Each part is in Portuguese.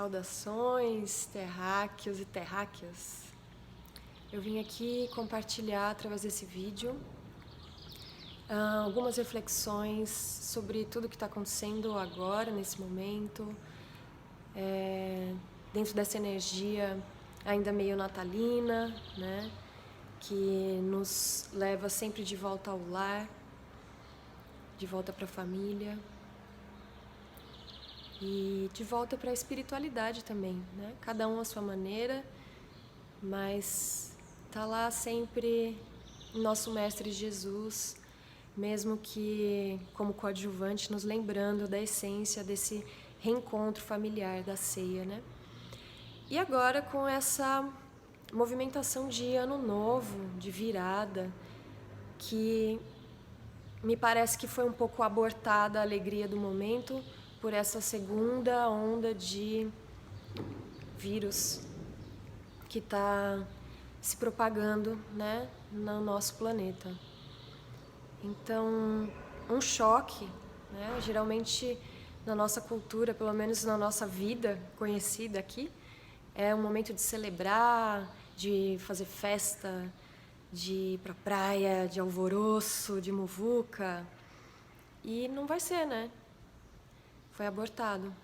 Saudações, terráqueos e terráqueas. Eu vim aqui compartilhar através desse vídeo algumas reflexões sobre tudo que está acontecendo agora, nesse momento, dentro dessa energia ainda meio natalina, né? Que nos leva sempre de volta ao lar, de volta para a família. E de volta para a espiritualidade também, né? Cada um à sua maneira, mas tá lá sempre o nosso Mestre Jesus, mesmo que como coadjuvante, nos lembrando da essência desse reencontro familiar da ceia, né? E agora com essa movimentação de ano novo, de virada, que me parece que foi um pouco abortada a alegria do momento por essa segunda onda de vírus que está se propagando, né, no nosso planeta. Então, um choque, né, geralmente na nossa cultura, pelo menos na nossa vida conhecida aqui, é um momento de celebrar, de fazer festa, de ir pra praia, de alvoroço, de muvuca. E não vai ser, né? Foi abortado.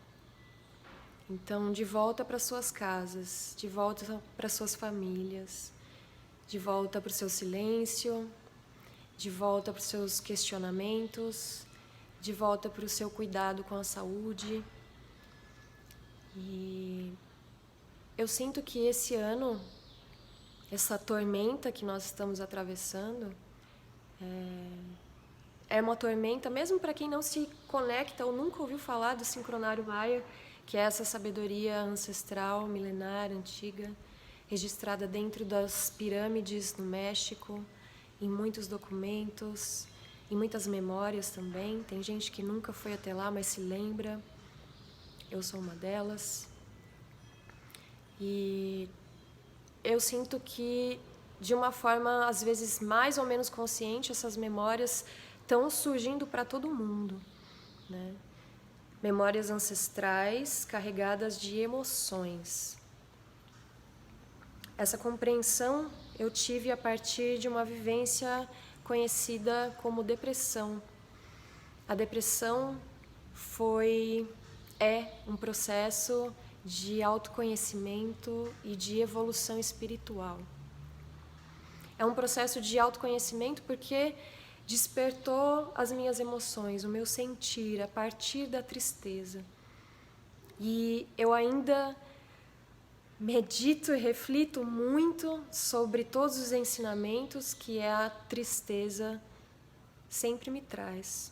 Então, de volta para suas casas, de volta para suas famílias, de volta para o seu silêncio, de volta para os seus questionamentos, de volta para o seu cuidado com a saúde. E eu sinto que esse ano, essa tormenta que nós estamos atravessando, é uma tormenta, mesmo para quem não se conecta ou nunca ouviu falar do sincronário Maia, que é essa sabedoria ancestral, milenar, antiga, registrada dentro das pirâmides no México, em muitos documentos, em muitas memórias também. Tem gente que nunca foi até lá, mas se lembra. Eu sou uma delas. E eu sinto que, de uma forma, às vezes, mais ou menos consciente, essas memórias estão surgindo para todo mundo, né? Memórias ancestrais carregadas de emoções. Essa compreensão eu tive a partir de uma vivência conhecida como depressão. A depressão é um processo de autoconhecimento e de evolução espiritual. É um processo de autoconhecimento porque despertou as minhas emoções, o meu sentir a partir da tristeza. E eu ainda medito e reflito muito sobre todos os ensinamentos que a tristeza sempre me traz.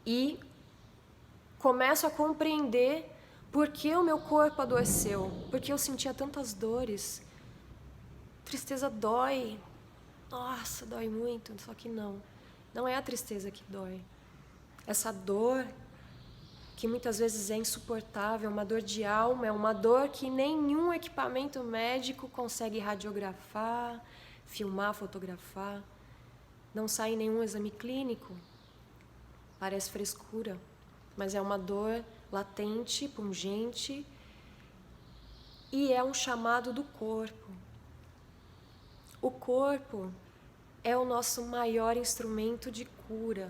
E começo a compreender por que o meu corpo adoeceu, porque eu sentia tantas dores. Tristeza dói. Nossa, dói muito, só que não é a tristeza que dói. Essa dor, que muitas vezes é insuportável, uma dor de alma, é uma dor que nenhum equipamento médico consegue radiografar, filmar, fotografar. Não sai em nenhum exame clínico. Parece frescura, mas é uma dor latente, pungente, e é um chamado do corpo. O corpo é o nosso maior instrumento de cura,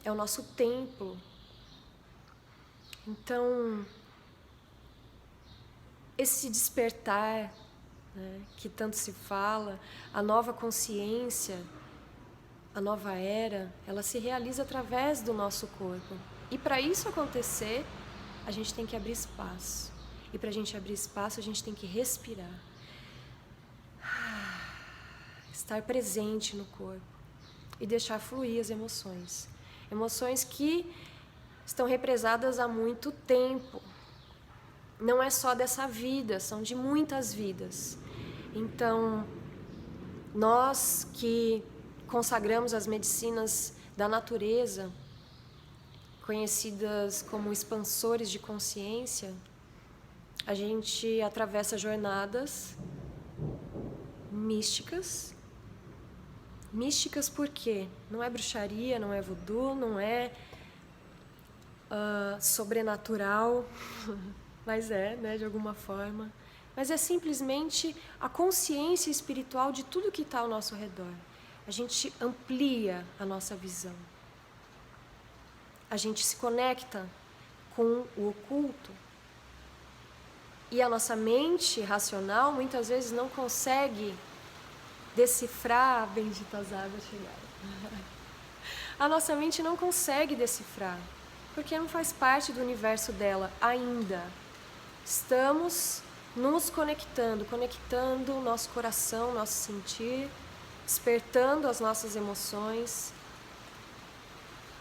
é o nosso templo. Então, esse despertar, né, que tanto se fala, a nova consciência, a nova era, ela se realiza através do nosso corpo. E para isso acontecer, a gente tem que abrir espaço. E para a gente abrir espaço, a gente tem que respirar. Estar presente no corpo e deixar fluir as emoções. Emoções que estão represadas há muito tempo. Não é só dessa vida, são de muitas vidas. Então, nós que consagramos as medicinas da natureza, conhecidas como expansores de consciência, a gente atravessa jornadas místicas. Místicas por quê? Não é bruxaria, não é voodoo, não é sobrenatural, mas né, de alguma forma. Mas é simplesmente a consciência espiritual de tudo que está ao nosso redor. A gente amplia a nossa visão. A gente se conecta com o oculto. E a nossa mente racional muitas vezes não consegue decifrar, benditas águas chegaram. A nossa mente não consegue decifrar, porque não faz parte do universo dela ainda. Estamos nos conectando o nosso coração, nosso sentir, despertando as nossas emoções.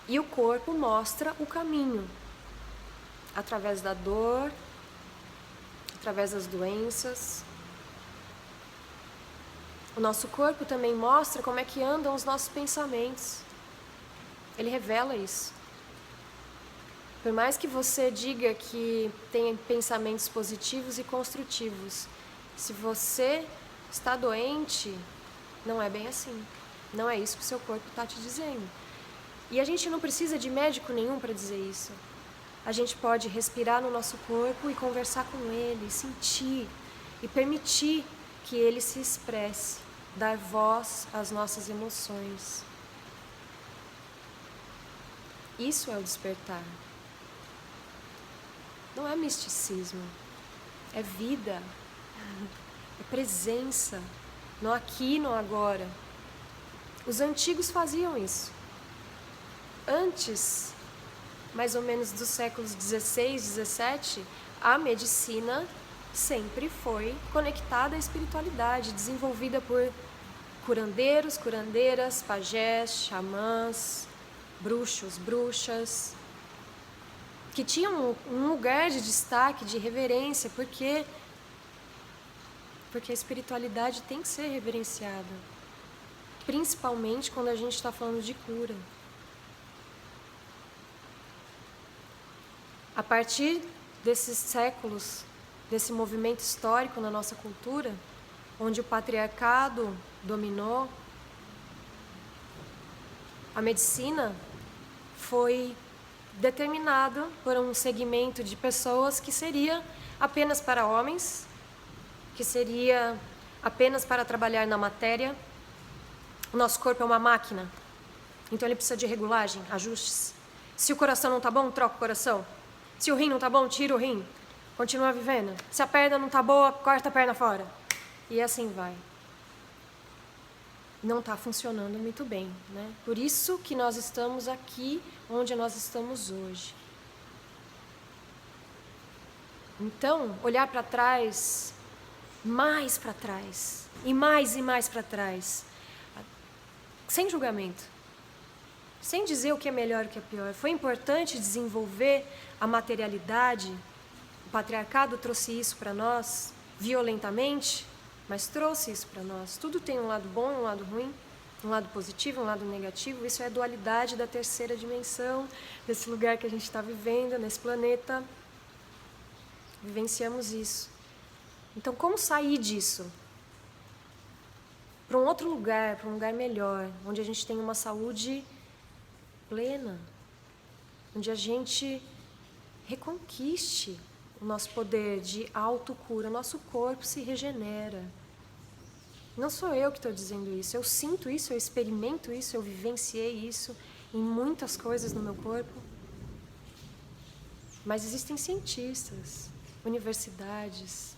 E o corpo mostra o caminho, através da dor, através das doenças. O nosso corpo também mostra como é que andam os nossos pensamentos. Ele revela isso. Por mais que você diga que tem pensamentos positivos e construtivos, se você está doente, não é bem assim. Não é isso que o seu corpo está te dizendo. E a gente não precisa de médico nenhum para dizer isso. A gente pode respirar no nosso corpo e conversar com ele, sentir e permitir que ele se expresse, dar voz às nossas emoções. Isso é o despertar. Não é misticismo, é vida, é presença, no aqui e no agora. Os antigos faziam isso. Antes, mais ou menos dos séculos 16, 17, a medicina sempre foi conectada à espiritualidade, desenvolvida por curandeiros, curandeiras, pajés, xamãs, bruxos, bruxas, que tinham um lugar de destaque, de reverência, porque a espiritualidade tem que ser reverenciada, principalmente quando a gente está falando de cura. A partir desses séculos, desse movimento histórico na nossa cultura, onde o patriarcado dominou, a medicina foi determinada por um segmento de pessoas que seria apenas para homens, que seria apenas para trabalhar na matéria. O nosso corpo é uma máquina, então ele precisa de regulagem, ajustes. Se o coração não está bom, troca o coração. Se o rim não está bom, tira o rim. Continua vivendo. Se a perna não está boa, corta a perna fora. E assim vai. Não está funcionando muito bem, né? Por isso que nós estamos aqui onde nós estamos hoje. Então, olhar para trás, mais para trás, e mais para trás, sem julgamento, sem dizer o que é melhor e o que é pior. Foi importante desenvolver a materialidade. O patriarcado trouxe isso para nós violentamente, mas trouxe isso para nós. Tudo tem um lado bom, um lado ruim, um lado positivo, um lado negativo. Isso é a dualidade da terceira dimensão, desse lugar que a gente está vivendo, nesse planeta. Vivenciamos isso. Então, como sair disso? Para um outro lugar, para um lugar melhor, onde a gente tem uma saúde plena, onde a gente reconquiste o nosso poder de autocura, nosso corpo se regenera. Não sou eu que estou dizendo isso, eu sinto isso, eu experimento isso, eu vivenciei isso em muitas coisas no meu corpo. Mas existem cientistas, universidades,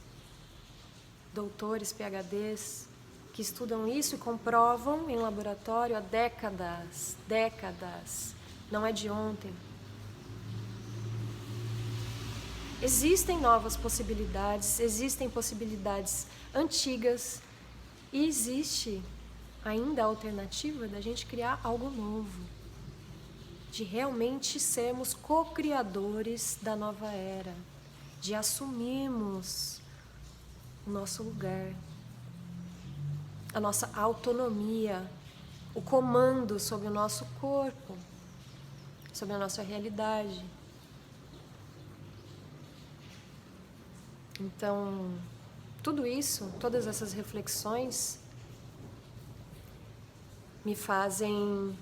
doutores, PhDs, que estudam isso e comprovam em laboratório há décadas, não é de ontem. Existem novas possibilidades, existem possibilidades antigas e existe ainda a alternativa da gente criar algo novo, de realmente sermos co-criadores da nova era, de assumirmos o nosso lugar, a nossa autonomia, o comando sobre o nosso corpo, sobre a nossa realidade. Então, tudo isso, todas essas reflexões me fazem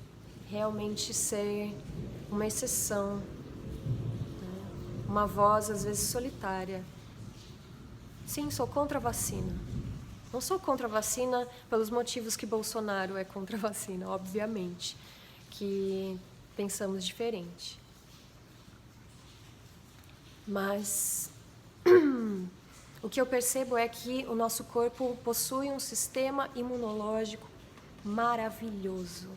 realmente ser uma exceção uma voz às vezes solitária. Sim, sou contra a vacina. Não sou contra a vacina pelos motivos que Bolsonaro é contra a vacina, obviamente, que pensamos diferente. Mas o que eu percebo é que o nosso corpo possui um sistema imunológico maravilhoso.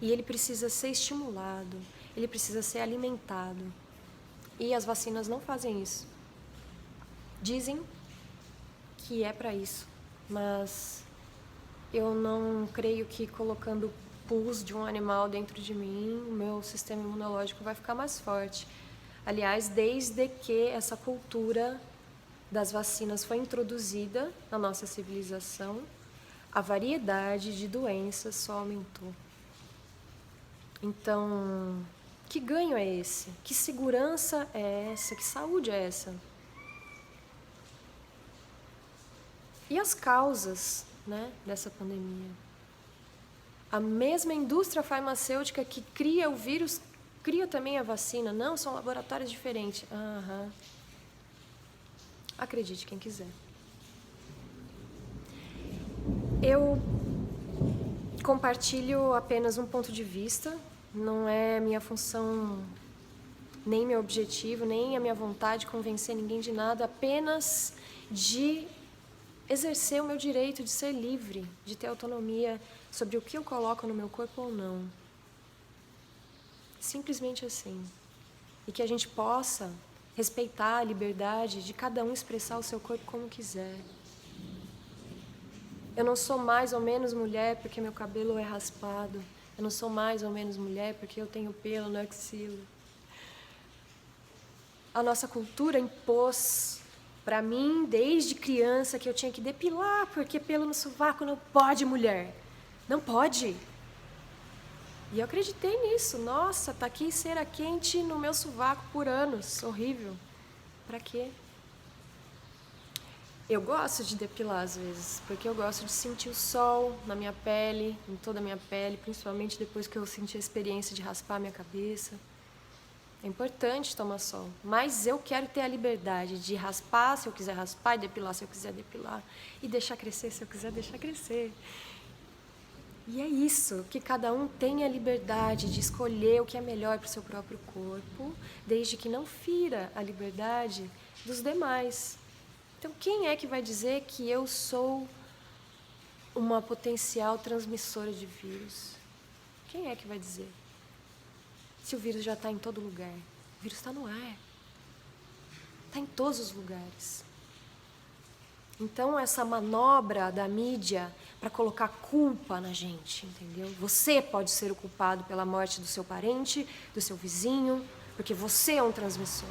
E ele precisa ser estimulado, ele precisa ser alimentado. E as vacinas não fazem isso. Dizem que é para isso, mas eu não creio que colocando pus de um animal dentro de mim, o meu sistema imunológico vai ficar mais forte. Aliás, desde que essa cultura das vacinas foi introduzida na nossa civilização, a variedade de doenças só aumentou. Então, que ganho é esse? Que segurança é essa? Que saúde é essa? E as causas, né, dessa pandemia? A mesma indústria farmacêutica que cria o vírus cria também a vacina. Não, são laboratórios diferentes. Acredite quem quiser. Eu compartilho apenas um ponto de vista. Não é minha função, nem meu objetivo, nem a minha vontade de convencer ninguém de nada. Apenas de exercer o meu direito de ser livre, de ter autonomia sobre o que eu coloco no meu corpo ou não. Simplesmente assim. E que a gente possa respeitar a liberdade de cada um expressar o seu corpo como quiser. Eu não sou mais ou menos mulher porque meu cabelo é raspado. Eu não sou mais ou menos mulher porque eu tenho pelo no axila. A nossa cultura impôs para mim, desde criança, que eu tinha que depilar porque pelo no sovaco não pode, mulher. Não pode. E eu acreditei nisso. Nossa, tá aqui cera quente no meu sovaco por anos. Horrível. Pra quê? Eu gosto de depilar às vezes, porque eu gosto de sentir o sol na minha pele, em toda a minha pele, principalmente depois que eu senti a experiência de raspar a minha cabeça. É importante tomar sol, mas eu quero ter a liberdade de raspar se eu quiser raspar, e depilar se eu quiser depilar, e deixar crescer se eu quiser deixar crescer. E é isso, que cada um tenha a liberdade de escolher o que é melhor para o seu próprio corpo, desde que não fira a liberdade dos demais. Então, quem é que vai dizer que eu sou uma potencial transmissora de vírus? Quem é que vai dizer? Se o vírus já está em todo lugar. O vírus está no ar. Está em todos os lugares. Então, essa manobra da mídia para colocar culpa na gente, entendeu? Você pode ser o culpado pela morte do seu parente, do seu vizinho, porque você é um transmissor.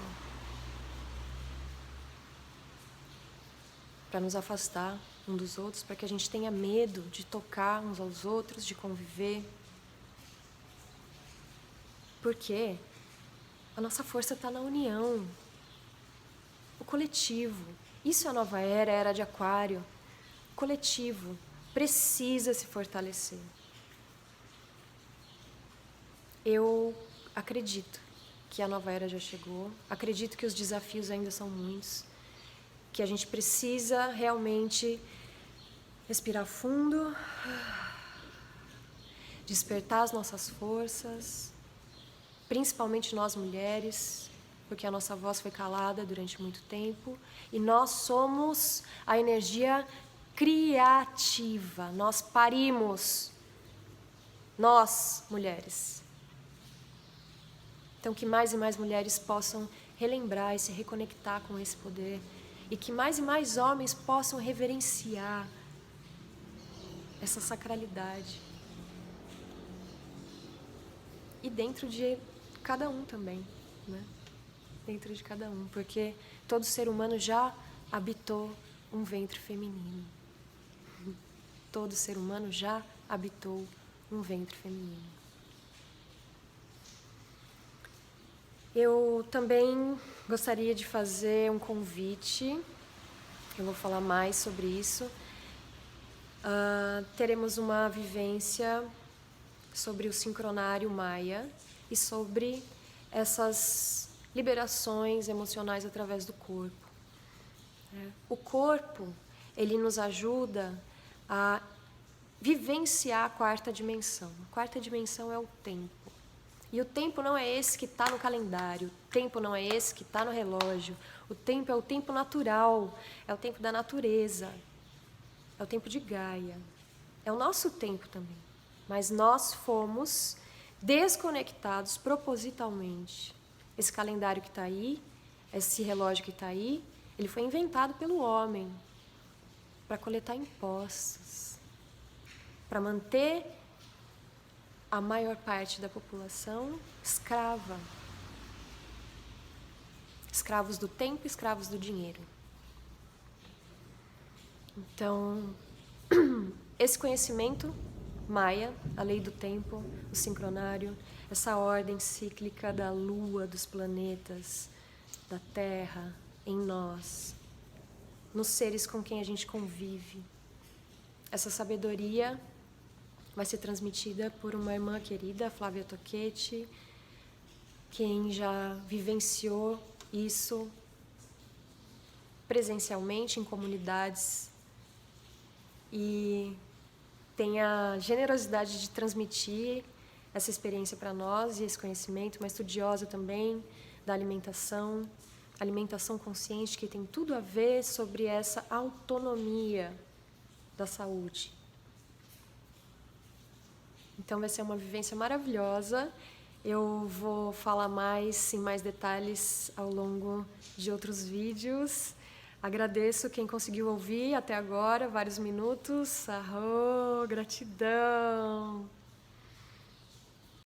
Para nos afastar um dos outros, para que a gente tenha medo de tocar uns aos outros, de conviver. Porque a nossa força está na união, o coletivo. Isso é a nova era, a era de Aquário. O coletivo precisa se fortalecer. Eu acredito que a nova era já chegou, acredito que os desafios ainda são muitos, que a gente precisa realmente respirar fundo, despertar as nossas forças, principalmente nós mulheres, porque a nossa voz foi calada durante muito tempo, e nós somos a energia criativa, nós parimos, nós, mulheres. Então, que mais e mais mulheres possam relembrar e se reconectar com esse poder, e que mais e mais homens possam reverenciar essa sacralidade. E dentro de cada um também, né? Dentro de cada um, porque todo ser humano já habitou um ventre feminino. Todo ser humano já habitou um ventre feminino. Eu também gostaria de fazer um convite, eu vou falar mais sobre isso. Teremos uma vivência sobre o sincronário Maia e sobre essas liberações emocionais através do corpo. O corpo, ele nos ajuda a vivenciar a quarta dimensão. A quarta dimensão é o tempo. E o tempo não é esse que está no calendário, o tempo não é esse que está no relógio. O tempo é o tempo natural, é o tempo da natureza, é o tempo de Gaia. É o nosso tempo também. Mas nós fomos desconectados propositalmente. Esse calendário que está aí, esse relógio que está aí, ele foi inventado pelo homem para coletar impostos, para manter a maior parte da população escrava. Escravos do tempo, escravos do dinheiro. Então, esse conhecimento maia, a lei do tempo, o sincronário, essa ordem cíclica da Lua, dos planetas, da Terra, em nós, nos seres com quem a gente convive. Essa sabedoria vai ser transmitida por uma irmã querida, Flávia Toquetti, quem já vivenciou isso presencialmente em comunidades e tem a generosidade de transmitir essa experiência para nós e esse conhecimento, uma estudiosa também da alimentação consciente, que tem tudo a ver sobre essa autonomia da saúde. Então vai ser uma vivência maravilhosa. Eu vou falar mais, em mais detalhes, ao longo de outros vídeos. Agradeço quem conseguiu ouvir até agora, vários minutos. Arro, gratidão!